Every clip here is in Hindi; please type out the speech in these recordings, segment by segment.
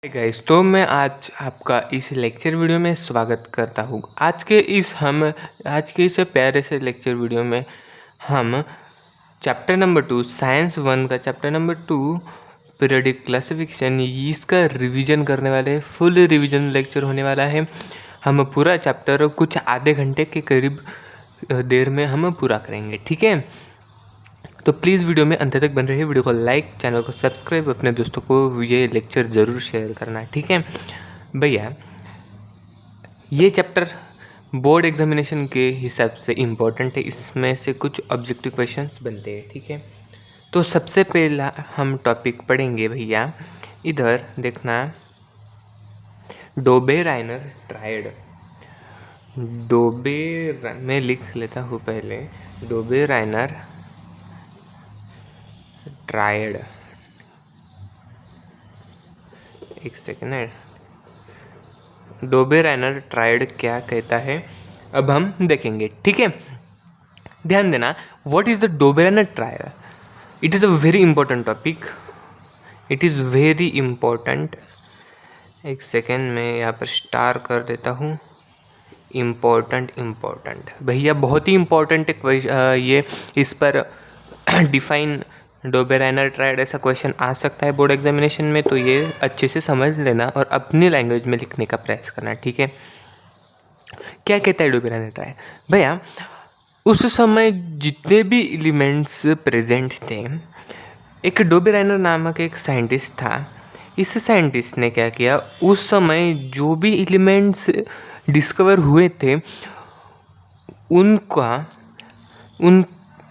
गाइस, तो मैं आज आपका इस लेक्चर वीडियो में स्वागत करता हूँ। आज के इस प्यारे से लेक्चर वीडियो में हम चैप्टर नंबर 2 साइंस 1 का चैप्टर नंबर 2 पीरियोडिक क्लासिफिकेशन इसका रिवीजन करने वाले हैं। फुल रिवीजन लेक्चर होने वाला है। हम पूरा चैप्टर कुछ आधे घंटे के करीब देर में हम पूरा करेंगे, ठीक है। तो प्लीज़ वीडियो में अंत तक बन रही है। वीडियो को लाइक, चैनल को सब्सक्राइब, अपने दोस्तों को ये लेक्चर ज़रूर शेयर करना, ठीक है भैया। ये चैप्टर बोर्ड एग्जामिनेशन के हिसाब से इम्पोर्टेंट है। इसमें से कुछ ऑब्जेक्टिव क्वेश्चंस बनते हैं, ठीक है। तो सबसे पहला हम टॉपिक पढ़ेंगे भैया, इधर देखना, डोबेराइनर ट्रायड। मैं लिख लेता हूँ पहले, डोबेराइनर ट्रायड। एक सेकेंड है, डोबेराइनर ट्रायड क्या कहता है अब हम देखेंगे, ठीक है। ध्यान देना, what is the Dobereiner triad. It is a very important topic, it is very important. एक सेकेंड में यहाँ पर स्टार कर देता हूँ। इम्पोर्टेंट भैया, बहुत ही इम्पोर्टेंट है ये। इस पर डिफाइन डोबेराइनर ट्रायड ऐसा क्वेश्चन आ सकता है बोर्ड एग्जामिनेशन में, तो ये अच्छे से समझ लेना और अपनी लैंग्वेज में लिखने का प्रयास करना, ठीक है। क्या कहता है डोबेराइनर ट्रायड भैया, उस समय जितने भी एलिमेंट्स प्रेजेंट थे, एक डोबेराइनर नामक एक साइंटिस्ट था। इस साइंटिस्ट ने क्या किया, उस समय जो भी एलिमेंट्स डिस्कवर हुए थे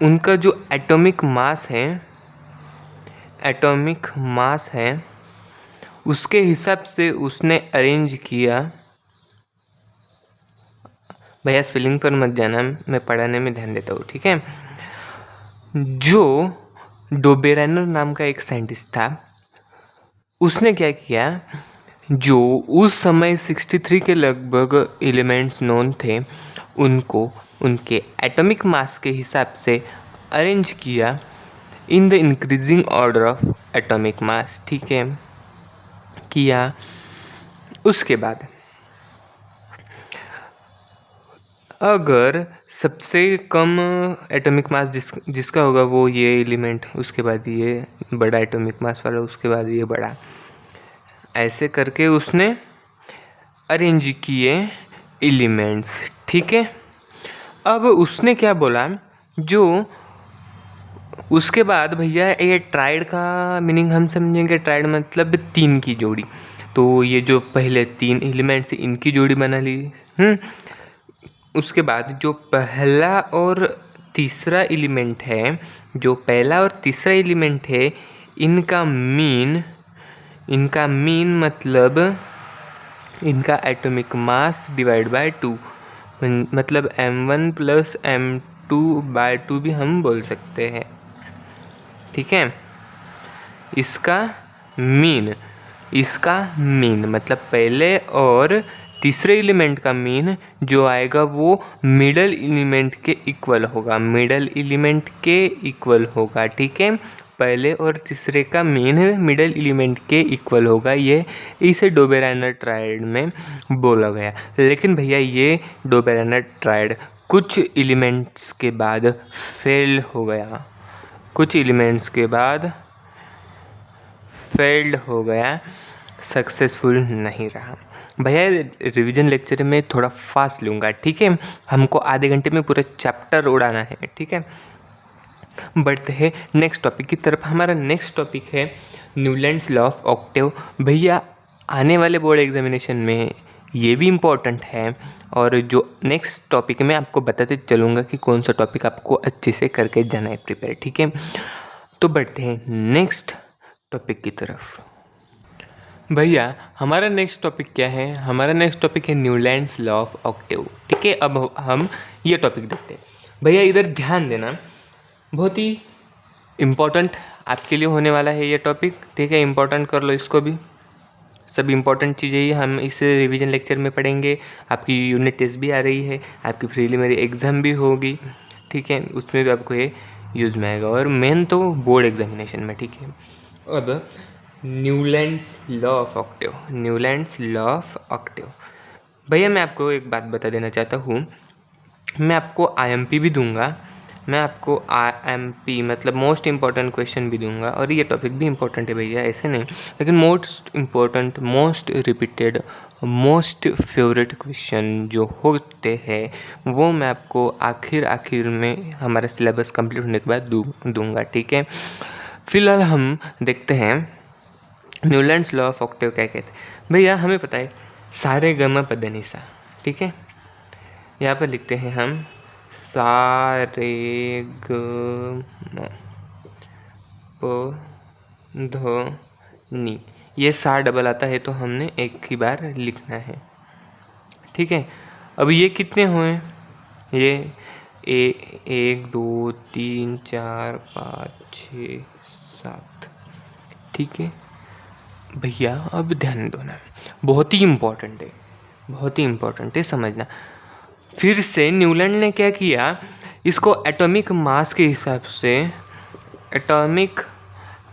उनका जो एटॉमिक मास है उसके हिसाब से उसने अरेंज किया। भैया स्पेलिंग पर मत जाना, मैं पढ़ाने में ध्यान देता हूँ, ठीक है। जो डोबेराइनर नाम का एक साइंटिस्ट था, उसने क्या किया, जो उस समय 63 के लगभग एलिमेंट्स नोन थे, उनको उनके एटॉमिक मास के हिसाब से अरेंज किया इन the increasing order of atomic मास, ठीक है, किया। उसके बाद अगर सबसे कम एटॉमिक मास जिसका होगा वो ये एलिमेंट, उसके बाद ये बड़ा एटॉमिक मास वाला, उसके बाद ये बड़ा, ऐसे करके उसने अरेंज किए एलिमेंट्स, ठीक है। अब उसने क्या बोला, जो उसके बाद भैया ये ट्रायड का मीनिंग हम समझेंगे। ट्रायड मतलब 3 की जोड़ी। तो ये जो पहले 3 एलिमेंट्स इनकी जोड़ी बना ली। उसके बाद जो पहला और तीसरा एलिमेंट है, जो पहला और तीसरा एलिमेंट है, इनका मीन मतलब इनका एटॉमिक मास डिवाइड बाय 2, मतलब m1 प्लस m2/2 भी हम बोल सकते हैं, ठीक है। इसका मीन मतलब पहले और तीसरे एलिमेंट का मीन जो आएगा वो मिडल एलिमेंट के इक्वल होगा, ठीक है। पहले और तीसरे का मीन मिडल एलिमेंट के इक्वल होगा, ये इसे डोबेराइनर ट्रायड में बोला गया। लेकिन भैया ये डोबेराइनर ट्रायड कुछ एलिमेंट्स के बाद फेल हो गया, सक्सेसफुल नहीं रहा। भैया रिवीजन लेक्चर में थोड़ा फास्ट लूँगा, ठीक है। हमको आधे घंटे में पूरा चैप्टर उड़ाना है, ठीक है। बढ़ते हैं नेक्स्ट टॉपिक की तरफ। हमारा नेक्स्ट टॉपिक है न्यूलैंड्स लॉ ऑफ ऑक्टेव। भैया आने वाले बोर्ड एग्जामिनेशन में ये भी इम्पोर्टेंट है, और जो नेक्स्ट टॉपिक मैं आपको बताते चलूँगा कि कौन सा टॉपिक आपको अच्छे से करके जाना है प्रिपेयर, ठीक है। तो बढ़ते हैं नेक्स्ट टॉपिक की तरफ। भैया हमारा नेक्स्ट टॉपिक क्या है, हमारा नेक्स्ट टॉपिक है न्यूलैंड्स लॉ ऑफ ऑक्टेव, ठीक है। अब हम ये टॉपिक देखते हैं। भैया इधर ध्यान देना, बहुत ही इम्पोर्टेंट आपके लिए होने वाला है ये टॉपिक, ठीक है। इम्पोर्टेंट कर लो इसको भी, सब इम्पोर्टेंट चीज़ें ही हम इस रिवीजन लेक्चर में पढ़ेंगे। आपकी यूनिट टेस्ट भी आ रही है, आपकी प्रीलिमिनरी एग्ज़ाम भी होगी, ठीक है, उसमें भी आपको ये यूज़ में आएगा, और मेन तो बोर्ड एग्जामिनेशन में, ठीक है। अब Newlands law of Octave. Newlands law of Octave. भैया मैं आपको एक बात बता देना चाहता हूँ, मैं आपको आईएमपी भी दूंगा, मैं आपको आईएमपी मतलब मोस्ट इम्पॉर्टेंट क्वेश्चन भी दूंगा, और ये टॉपिक भी इम्पोर्टेंट है भैया, ऐसे नहीं, लेकिन most important, most repeated, most favourite question जो होते हैं वो मैं आपको आखिर में हमारा सिलेबस कंप्लीट होने के बाद दूंगा, ठीक है। फिलहाल हम देखते हैं न्यूलैंड्स लॉ ऑफ ऑक्टेव क्या कहते हैं। भैया हमें पता है सारे गम पद नि सा, ठीक है। यहाँ पर लिखते हैं हम सा रे ग म प ध नि, ये सा डबल आता है तो हमने एक ही बार लिखना है, ठीक है। अब ये कितने हुए, ये 1 2 3 4 5 6 7, ठीक है भैया। अब ध्यान दो ना, बहुत ही इम्पोर्टेंट है, बहुत ही इम्पोर्टेंट है, समझना। फिर से न्यूलैंड ने क्या किया, इसको एटॉमिक मास के हिसाब से, एटॉमिक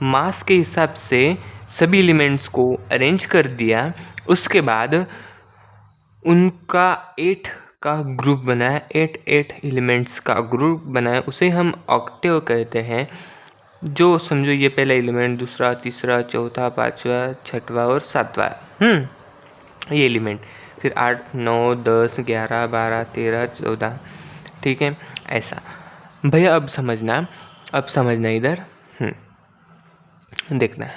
मास के हिसाब से सभी एलिमेंट्स को अरेंज कर दिया। उसके बाद उनका 8 का ग्रुप बनाया, 8 एलिमेंट्स का ग्रुप बनाया, उसे हम ऑक्टेव कहते हैं। जो समझो ये पहला एलिमेंट, दूसरा, तीसरा, चौथा, पांचवा, छठवा और सातवां, ये एलिमेंट, फिर 8 9 10 11 12 13 14, ठीक है, ऐसा। भैया अब समझना, अब समझना इधर, देखना।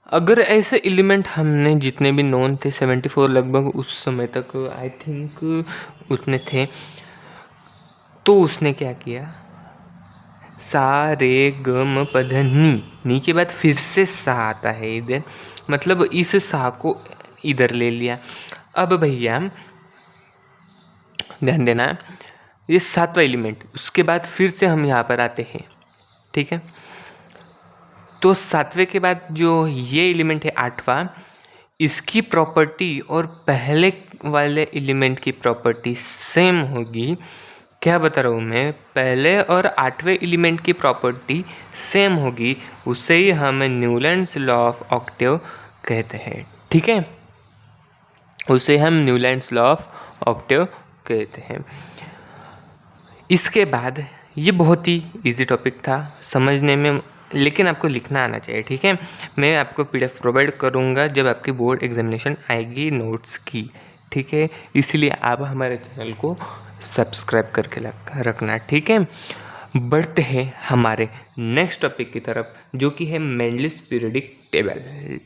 अगर ऐसे एलिमेंट हमने जितने भी नोन थे 74 लगभग उस समय तक, आई थिंक उतने थे, तो उसने क्या किया, सा रे ग म प ध नी, नी के बाद फिर से सा आता है इधर, मतलब इस सा को इधर ले लिया। अब भैया ध्यान देना, ये सातवां एलिमेंट, उसके बाद फिर से हम यहाँ पर आते हैं, ठीक है। तो सातवें के बाद जो ये एलिमेंट है आठवां, इसकी प्रॉपर्टी और पहले वाले एलिमेंट की प्रॉपर्टी सेम होगी। क्या बता रहा हूँ मैं, पहले और आठवें एलिमेंट की प्रॉपर्टी सेम होगी, उसे ही हम न्यूलैंड्स लॉ ऑफ ऑक्टेव कहते हैं, ठीक है। उसे हम न्यूलैंड्स लॉ ऑफ ऑक्टेव कहते हैं। इसके बाद ये बहुत ही इजी टॉपिक था समझने में, लेकिन आपको लिखना आना चाहिए, ठीक है। मैं आपको पीडीएफ प्रोवाइड करूँगा जब आपकी बोर्ड एग्जामिनेशन आएगी नोट्स की, ठीक है। इसलिए आप हमारे चैनल को सब्सक्राइब करके रखना, ठीक है। बढ़ते हैं हमारे नेक्स्ट टॉपिक की तरफ, जो कि है मेंडलिस पीरियोडिक टेबल।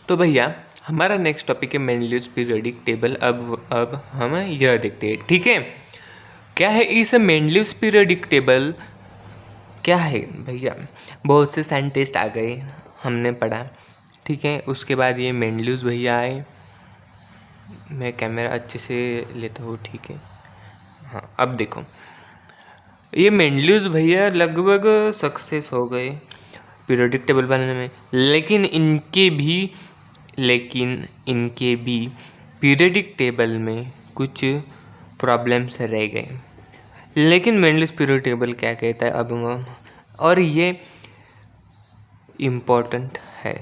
तो भैया हमारा नेक्स्ट टॉपिक है मेंडलिस पीरियोडिक टेबल। अब हम यह देखते हैं, ठीक है, क्या है इस मेंडलिस पीरियोडिक टेबल, क्या है भैया। बहुत से साइंटिस्ट आ गए, हमने पढ़ा, ठीक है। उसके बाद ये मेंडलिस भैया आए, मैं कैमरा अच्छे से लेता हूँ, ठीक है। हाँ अब देखो, ये मेंडलिस भैया लगभग सक्सेस हो गए पीरियोडिक टेबल बनाने में, लेकिन इनके भी पीरियोडिक टेबल में कुछ प्रॉब्लम्स रह गए। लेकिन मेंडलिस पीरियोडिक टेबल क्या कहता है अब, और ये इम्पोर्टेंट है,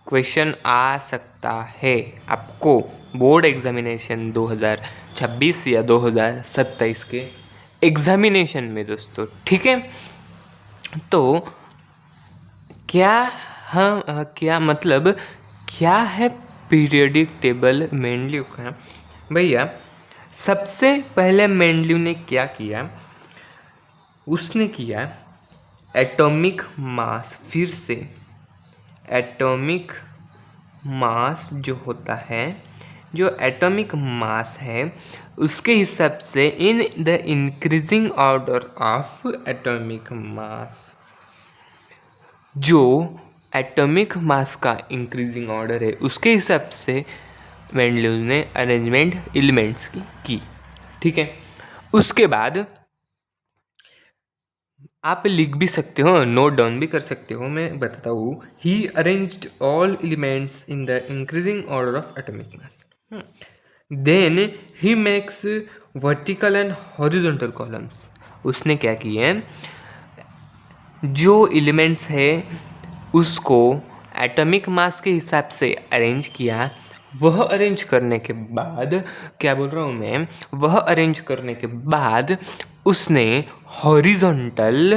क्वेश्चन आ सकता है आपको बोर्ड एग्जामिनेशन 2026 या 2027 के एग्जामिनेशन में दोस्तों, ठीक है। तो क्या मतलब क्या है पीरियोडिक टेबल मेंडलीव का। भैया सबसे पहले मेंडलीव ने क्या किया, उसने किया एटॉमिक मास, फिर से एटॉमिक मास जो होता है, जो एटॉमिक मास है उसके हिसाब से इन the increasing order of atomic मास, जो एटॉमिक मास का इंक्रीजिंग ऑर्डर है उसके हिसाब से मेंडलीव ने अरेंजमेंट एलिमेंट्स की, ठीक है। उसके बाद आप लिख भी सकते हो, नोट डाउन भी कर सकते हो, मैं बताता हूँ। He arranged all elements in the increasing order of atomic mass, then he makes vertical and horizontal columns. उसने क्या किए, जो एलिमेंट्स है उसको एटॉमिक मास के हिसाब से अरेंज किया। वह अरेंज करने के बाद, क्या बोल रहा हूँ मैं, वह अरेंज करने के बाद उसने हॉरिजॉन्टल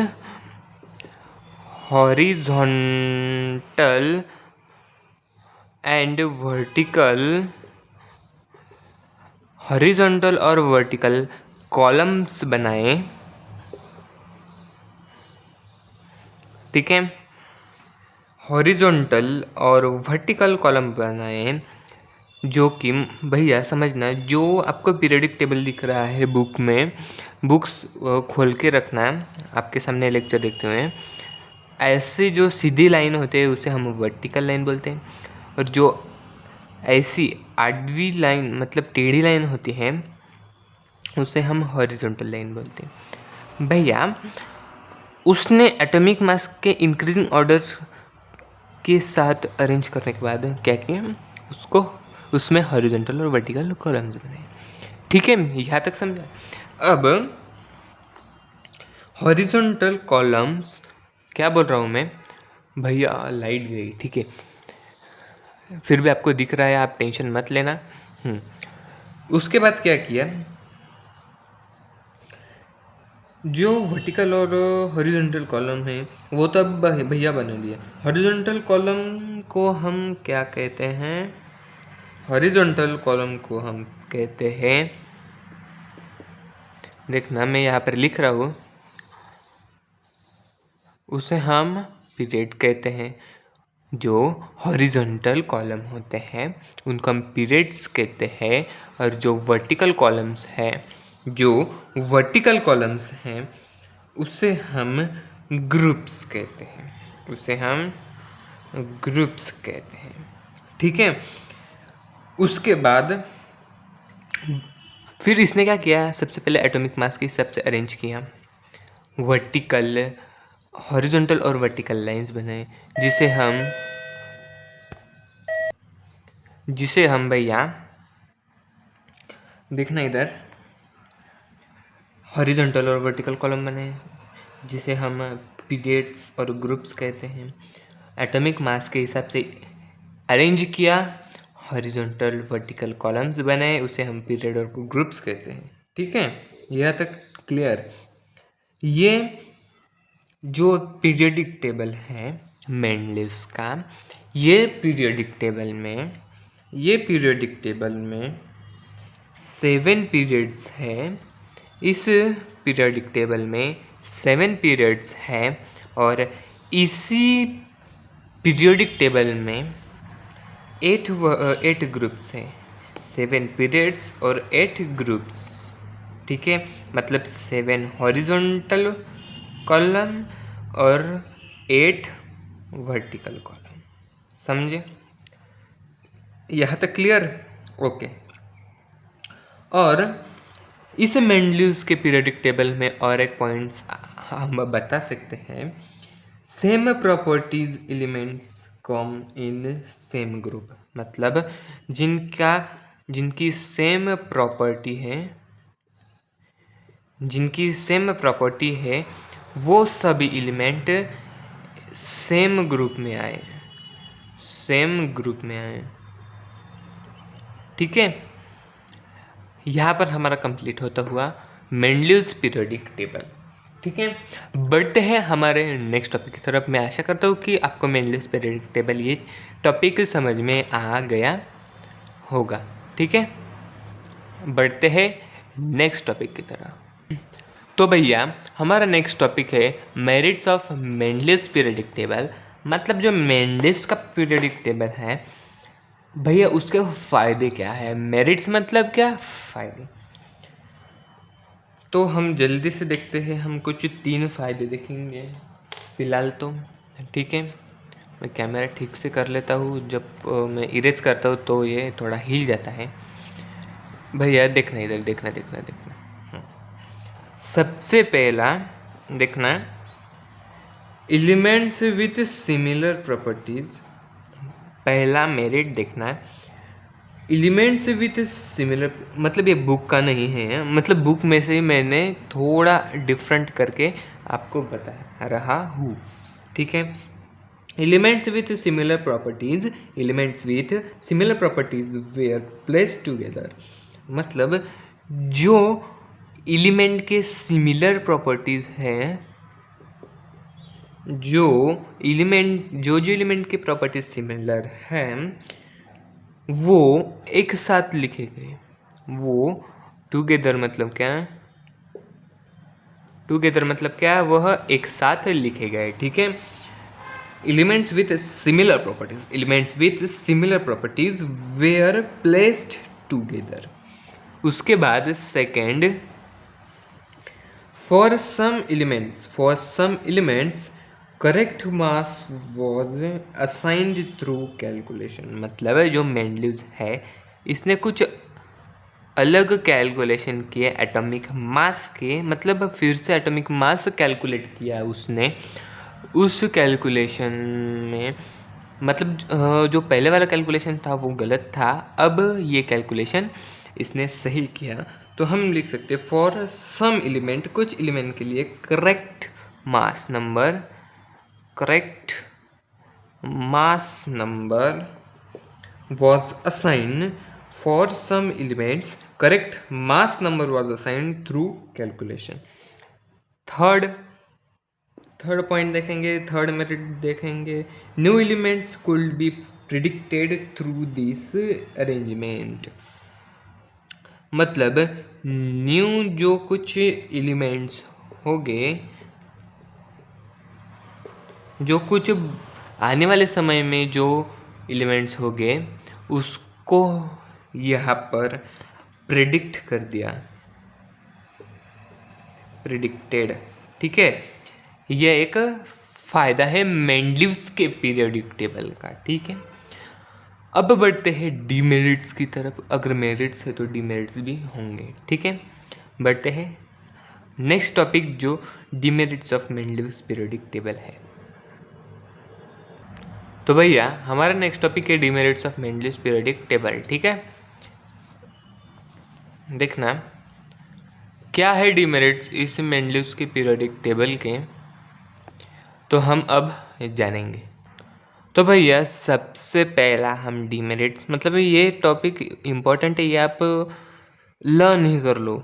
एंड हॉरिजॉन्टल और वर्टिकल कॉलम्स बनाए। ठीक है, हॉरिजॉन्टल और वर्टिकल कॉलम बनाए, जो कि भैया समझना, जो आपको पीरियोडिक टेबल दिख रहा है बुक में, बुक्स खोल के रखना आपके सामने लेक्चर देखते हुए। ऐसे जो सीधी लाइन होते हैं उसे हम वर्टिकल लाइन बोलते हैं, और जो ऐसी आडवी लाइन मतलब टेढ़ी लाइन होती है उसे हम हॉरिजॉन्टल लाइन बोलते हैं। भैया उसने एटॉमिक मास के इंक्रीजिंग ऑर्डर के साथ अरेंज करने के बाद क्या किया, उसको उसमें हॉरिजॉन्टल और वर्टिकल कॉलम्स बनाए। ठीक है, यहाँ तक समझा। अब हॉरिजॉन्टल कॉलम्स क्या बोल रहा हूँ मैं भैया, लाइट गई, ठीक है, फिर भी आपको दिख रहा है, आप टेंशन मत लेना। उसके बाद क्या किया, जो वर्टिकल और हॉरिजॉन्टल कॉलम है वो तब भैया बना दिया। हॉरिजॉन्टल कॉलम को हम क्या कहते हैं, हॉरिजॉन्टल कॉलम को हम कहते हैं, देखना मैं यहाँ पर लिख रहा हूँ, उसे हम पीरियड कहते हैं। जो हॉरिजॉन्टल कॉलम होते हैं उनको हम पीरियड्स कहते हैं, और जो वर्टिकल कॉलम्स हैं, जो वर्टिकल कॉलम्स हैं उसे हम ग्रुप्स कहते हैं, उसे हम ग्रुप्स कहते हैं। ठीक है, उसके बाद फिर इसने क्या किया, सबसे पहले एटॉमिक मास के हिसाब से अरेंज किया, वर्टिकल, हॉरिजॉन्टल और वर्टिकल लाइंस बनाए, जिसे हम भैया देखना इधर, हॉरिजॉन्टल और वर्टिकल कॉलम बनाए, जिसे हम पीरियड्स और ग्रुप्स कहते हैं। एटॉमिक मास के हिसाब से अरेंज किया, हॉरिजॉन्टल वर्टिकल कॉलम्स बनाए, उसे हम पीरियड और ग्रुप्स कहते हैं। ठीक है, यह तक क्लियर। ये जो पीरियोडिक टेबल है मेंडलीव्स का, ये पीरियोडिक टेबल में 7 पीरियड्स हैं। इस पीरियोडिक टेबल में 7 पीरियड्स हैं, और इसी पीरियोडिक टेबल में 8 ग्रुप्स हैं। 7 पीरियड्स और 8 ग्रुप्स। ठीक है, मतलब 7 हॉरिजॉन्टल कॉलम और 8 वर्टिकल कॉलम। समझे, यहाँ तक क्लियर? ओके। और इस मेंडलीव्स के पीरियोडिक टेबल में और एक पॉइंट्स हम बता सकते हैं, same properties elements come in same group, मतलब जिनकी सेम प्रॉपर्टी है वो सभी एलिमेंट सेम ग्रुप में आए। ठीक है, यहाँ पर हमारा कंप्लीट होता हुआ मेंडलीव्स पीरियोडिक टेबल। ठीक है, बढ़ते हैं हमारे नेक्स्ट टॉपिक की तरफ। मैं आशा करता हूँ कि आपको मेंडलीव्स पीरियोडिक टेबल ये टॉपिक समझ में आ गया होगा। ठीक है, बढ़ते हैं नेक्स्ट टॉपिक की तरफ। तो भैया हमारा नेक्स्ट टॉपिक है merits of Mendeleev's periodic table, मतलब जो मेंडलीव्स का पीरियोडिक टेबल है भैया उसके फ़ायदे क्या है। मेरिट्स मतलब क्या, फ़ायदे। तो हम जल्दी से देखते हैं, हम कुछ 3 फ़ायदे देखेंगे फ़िलहाल तो। ठीक है, मैं कैमरा ठीक से कर लेता हूँ, जब मैं इरेज करता हूँ तो ये थोड़ा हिल जाता है। भैया देखना इधर, देखना। सबसे पहला देखना, एलिमेंट्स विथ सिमिलर प्रॉपर्टीज़। पहला मेरिट देखना है, एलिमेंट्स विथ सिमिलर, मतलब ये बुक का नहीं है, मतलब बुक में से मैंने थोड़ा डिफरेंट करके आपको बता रहा हूँ, ठीक है। Elements with similar properties were placed together, मतलब जो एलिमेंट के सिमिलर प्रॉपर्टीज हैं, जो एलिमेंट के प्रॉपर्टीज सिमिलर हैं वो एक साथ लिखे गए। वो टुगेदर मतलब क्या है? टुगेदर मतलब क्या है? वह एक साथ लिखे गए, ठीक है। Elements with similar properties were placed together. उसके बाद second, for some elements correct mass was assigned through calculation, मतलब जो मेंडलीव्स है इसने कुछ अलग कैलकुलेशन किए एटॉमिक मास के, मतलब फिर से एटॉमिक मास कैलकुलेट किया उसने। उस कैलकुलेशन में मतलब जो पहले वाला कैलकुलेशन था वो गलत था, अब ये कैलकुलेशन इसने सही किया। तो हम लिख सकते हैं फॉर सम एलिमेंट, कुछ एलिमेंट के लिए correct mass number was assigned for some elements, correct mass number was assigned through calculation। Third point देखेंगे, थर्ड मेरिट देखेंगे, new elements could be predicted through this arrangement, मतलब न्यू जो कुछ एलिमेंट्स हो गए, जो कुछ आने वाले समय में जो एलिमेंट्स हो गए उसको यहाँ पर प्रिडिक्ट कर दिया, प्रिडिक्टेड, ठीक है। यह एक फ़ायदा है मेंडलीव्स के पीरियोडिक टेबल का, ठीक है। अब बढ़ते हैं डीमेरिट्स की तरफ। अगर मेरिट्स है तो डीमेरिट्स भी होंगे, ठीक है। बढ़ते हैं नेक्स्ट टॉपिक जो demerits of Mendeleev's periodic table है। तो भैया हमारा नेक्स्ट टॉपिक है demerits of Mendeleev's periodic table, ठीक है। देखना क्या है डीमेरिट्स इस मेंडलीव्स के पीरियोडिक टेबल के, तो हम अब जानेंगे। तो भैया सबसे पहला हम डीमेरिट्स, मतलब ये टॉपिक इम्पोर्टेंट है, ये आप लर्न ही कर लो।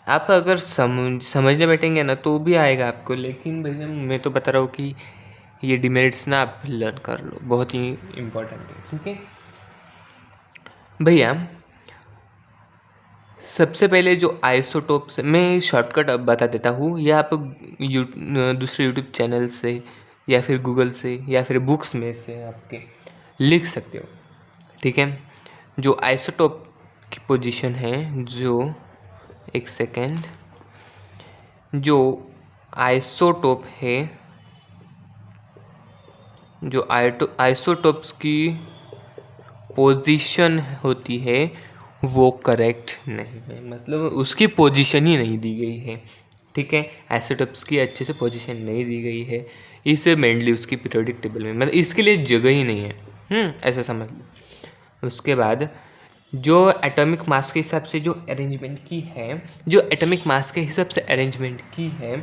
आप अगर समझने बैठेंगे ना तो भी आएगा आपको, लेकिन भैया मैं तो बता रहा हूँ कि ये डीमेरिट्स ना आप लर्न कर लो, बहुत ही इम्पोर्टेंट है, ठीक है भैया। सबसे पहले जो आइसोटोप्स, मैं शॉर्टकट अब बता देता हूँ, या आप दूसरे यूट्यूब चैनल से या फिर गूगल से या फिर बुक्स में से आपके लिख सकते हो, ठीक है। जो आइसोटोप की पोजीशन है, जो एक सेकेंड, जो आइसोटोप है, जो आइसोटोप्स की पोजीशन होती है वो करेक्ट नहीं है, मतलब उसकी पोजीशन ही नहीं दी गई है, ठीक है। आइसोटोप्स की अच्छे से पोजीशन नहीं दी गई है इस मेंडलीव्स की पीरियोडिक टेबल में, मतलब इसके लिए जगह ही नहीं है, ऐसा समझ लो। उसके बाद जो एटॉमिक मास के हिसाब से जो अरेंजमेंट की है, जो एटॉमिक मास के हिसाब से अरेंजमेंट की है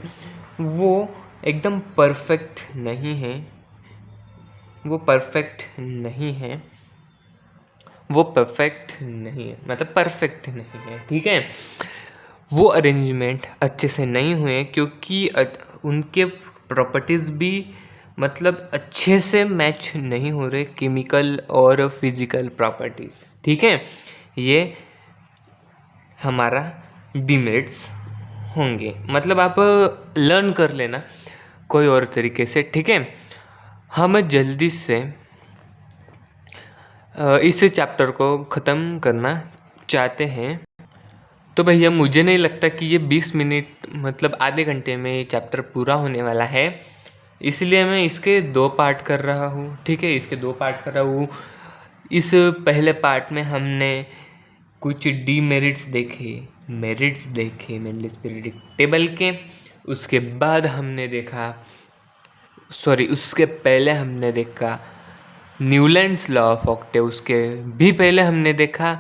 वो एकदम परफेक्ट नहीं है, वो परफेक्ट नहीं है, मतलब परफेक्ट नहीं है, ठीक है। वो अरेंजमेंट अच्छे से नहीं हुए क्योंकि उनके प्रॉपर्टीज़ भी मतलब अच्छे से मैच नहीं हो रहे, केमिकल और फिजिकल प्रॉपर्टीज़, ठीक है। ये हमारा डीमेरिट्स होंगे, मतलब आप लर्न कर लेना कोई और तरीके से, ठीक है। हम जल्दी से इस चैप्टर को ख़त्म करना चाहते हैं। तो भैया मुझे नहीं लगता कि ये 20 मिनट मतलब आधे घंटे में ये चैप्टर पूरा होने वाला है, इसलिए मैं इसके 2 पार्ट कर रहा हूँ, ठीक है। इसके 2 पार्ट कर रहा हूँ। इस पहले पार्ट में हमने कुछ डीमेरिट्स देखे, मेरिट्स देखे मेंडलीव्स पीरियोडिक टेबल के। उसके बाद हमने देखा, उसके पहले हमने देखा न्यूलैंड्स लॉ ऑफ ऑक्टेव, उसके भी पहले हमने देखा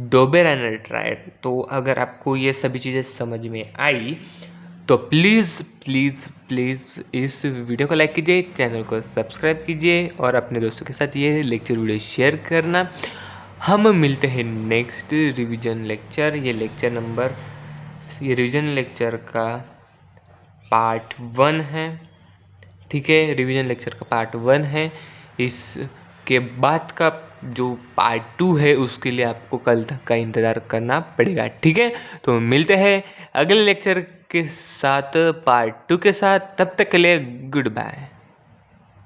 डोबेर एंड ट्रायड। तो अगर आपको ये सभी चीज़ें समझ में आई तो प्लीज़ प्लीज़ प्लीज़ इस वीडियो को लाइक कीजिए, चैनल को सब्सक्राइब कीजिए और अपने दोस्तों के साथ ये लेक्चर वीडियो शेयर करना। हम मिलते हैं नेक्स्ट रिवीजन लेक्चर। ये रिवीजन लेक्चर का पार्ट 1 है, ठीक है। रिवीजन लेक्चर का पार्ट 1 है। इसके बाद का जो पार्ट 2 है उसके लिए आपको कल तक का इंतज़ार करना पड़ेगा, ठीक है। तो मिलते हैं अगले लेक्चर के साथ, पार्ट 2 के साथ। तब तक के लिए गुड बाय।